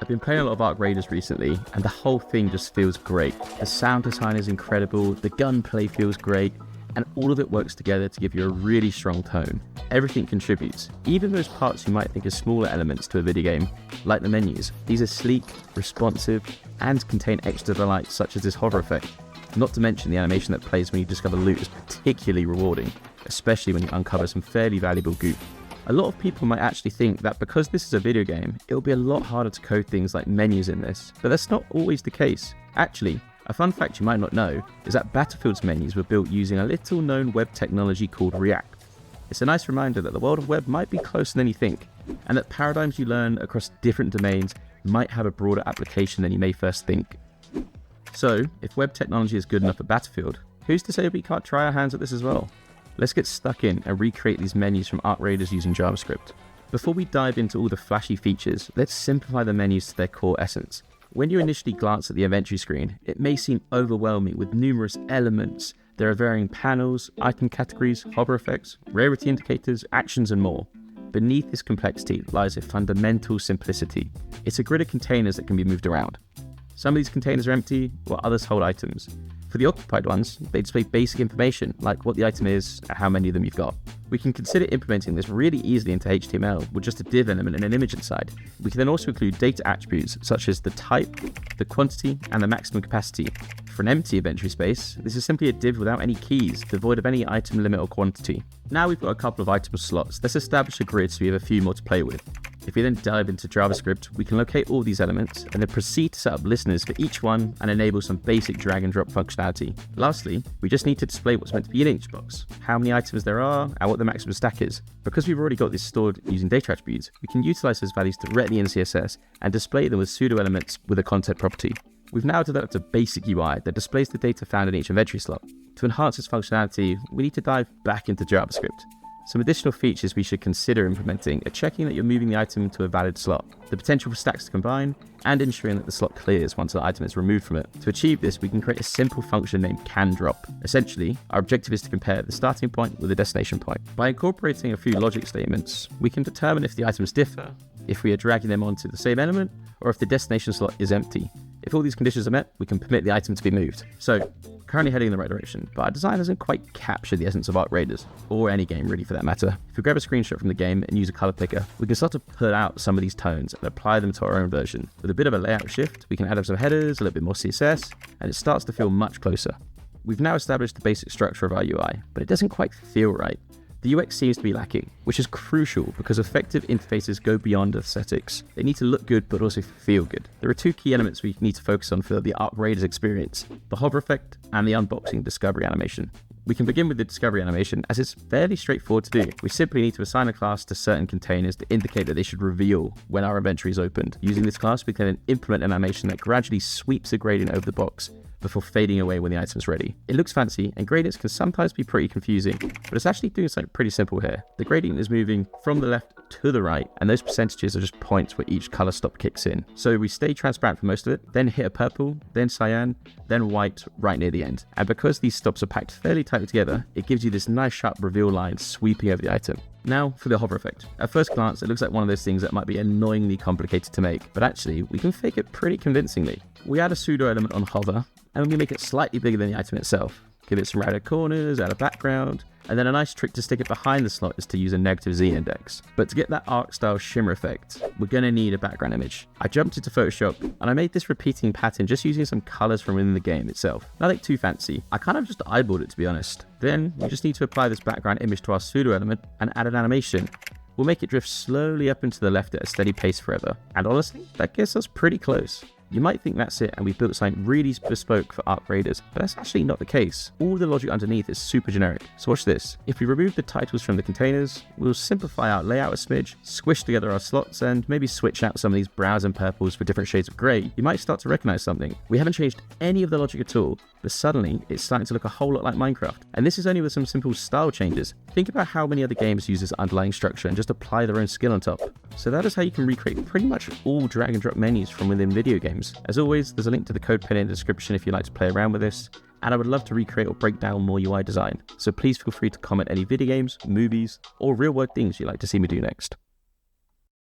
I've been playing a lot of Arc Raiders recently, and the whole thing just feels great. The sound design is incredible, the gunplay feels great, and all of it works together to give you a really strong tone. Everything contributes, even those parts you might think are smaller elements to a video game, like the menus. These are sleek, responsive, and contain extra delights such as this hover effect. Not to mention the animation that plays when you discover loot is particularly rewarding, especially when you uncover some fairly valuable goop. A lot of people might actually think that because this is a video game, it'll be a lot harder to code things like menus in this, but that's not always the case. Actually, a fun fact you might not know is that Battlefield's menus were built using a little known web technology called React. It's a nice reminder that the world of web might be closer than you think, and that paradigms you learn across different domains might have a broader application than you may first think. So, if web technology is good enough for Battlefield, who's to say we can't try our hands at this as well? Let's get stuck in and recreate these menus from Arc Raiders using JavaScript. Before we dive into all the flashy features, let's simplify the menus to their core essence. When you initially glance at the inventory screen, it may seem overwhelming with numerous elements. There are varying panels, item categories, hover effects, rarity indicators, actions, and more. Beneath this complexity lies a fundamental simplicity. It's a grid of containers that can be moved around. Some of these containers are empty, while others hold items. For the occupied ones, they display basic information, like what the item is and how many of them you've got. We can consider implementing this really easily into HTML with just a div element and an image inside. We can then also include data attributes, such as the type, the quantity, and the maximum capacity. For an empty inventory space, this is simply a div without any keys, devoid of any item limit or quantity. Now we've got a couple of item slots, let's establish a grid so we have a few more to play with. If we then dive into JavaScript, we can locate all these elements and then proceed to set up listeners for each one and enable some basic drag and drop functionality. Lastly, we just need to display what's meant to be in each box, how many items there are, and what the maximum stack is. Because we've already got this stored using data attributes, we can utilize those values directly in CSS and display them with pseudo elements with a content property. We've now developed a basic UI that displays the data found in each inventory slot. To enhance its functionality, we need to dive back into JavaScript. Some additional features we should consider implementing are checking that you're moving the item to a valid slot, the potential for stacks to combine, and ensuring that the slot clears once the item is removed from it. To achieve this, we can create a simple function named canDrop. Essentially, our objective is to compare the starting point with the destination point. By incorporating a few logic statements, we can determine if the items differ, if we are dragging them onto the same element, or if the destination slot is empty. If all these conditions are met, we can permit the item to be moved. So, currently heading in the right direction, but our design doesn't quite capture the essence of Arc Raiders, or any game really for that matter. If we grab a screenshot from the game and use a color picker, we can start to pull out some of these tones and apply them to our own version. With a bit of a layout shift, we can add up some headers, a little bit more CSS, and it starts to feel much closer. We've now established the basic structure of our UI, but it doesn't quite feel right. The UX seems to be lacking, which is crucial because effective interfaces go beyond aesthetics. They need to look good but also feel good. There are two key elements we need to focus on for the Arc Raiders experience: the hover effect and the unboxing discovery animation. We can begin with the discovery animation, as it's fairly straightforward to do. We simply need to assign a class to certain containers to indicate that they should reveal when our inventory is opened. Using this class, we can then implement an animation that gradually sweeps a gradient over the box before fading away when the item's ready. It looks fancy, and gradients can sometimes be pretty confusing, but it's actually doing something pretty simple here. The gradient is moving from the left to the right, and those percentages are just points where each color stop kicks in. So we stay transparent for most of it, then hit a purple, then cyan, then white right near the end. And because these stops are packed fairly tightly together, it gives you this nice sharp reveal line sweeping over the item. Now for the hover effect. At first glance, it looks like one of those things that might be annoyingly complicated to make, but actually we can fake it pretty convincingly. We add a pseudo element on hover, and we make it slightly bigger than the item itself. Give it some rounded corners, add a background, and then a nice trick to stick it behind the slot is to use a negative Z index. But to get that arc style shimmer effect, we're going to need a background image. I jumped into Photoshop, and I made this repeating pattern just using some colors from within the game itself. Nothing too fancy. I kind of just eyeballed it, to be honest. Then we just need to apply this background image to our pseudo element and add an animation. We'll make it drift slowly up and to the left at a steady pace forever. And honestly, that gets us pretty close. You might think that's it and we've built something really bespoke for Arc Raiders, but that's actually not the case. All the logic underneath is super generic. So watch this. If we remove the titles from the containers, we'll simplify our layout a smidge, squish together our slots, and maybe switch out some of these browns and purples for different shades of grey. You might start to recognize something. We haven't changed any of the logic at all, but suddenly it's starting to look a whole lot like Minecraft. And this is only with some simple style changes. Think about how many other games use this underlying structure and just apply their own skill on top. So that is how you can recreate pretty much all drag and drop menus from within video games. As always, there's a link to the code pin in the description if you'd like to play around with this, and I would love to recreate or break down more UI design. So please feel free to comment any video games, movies, or real world things you'd like to see me do next.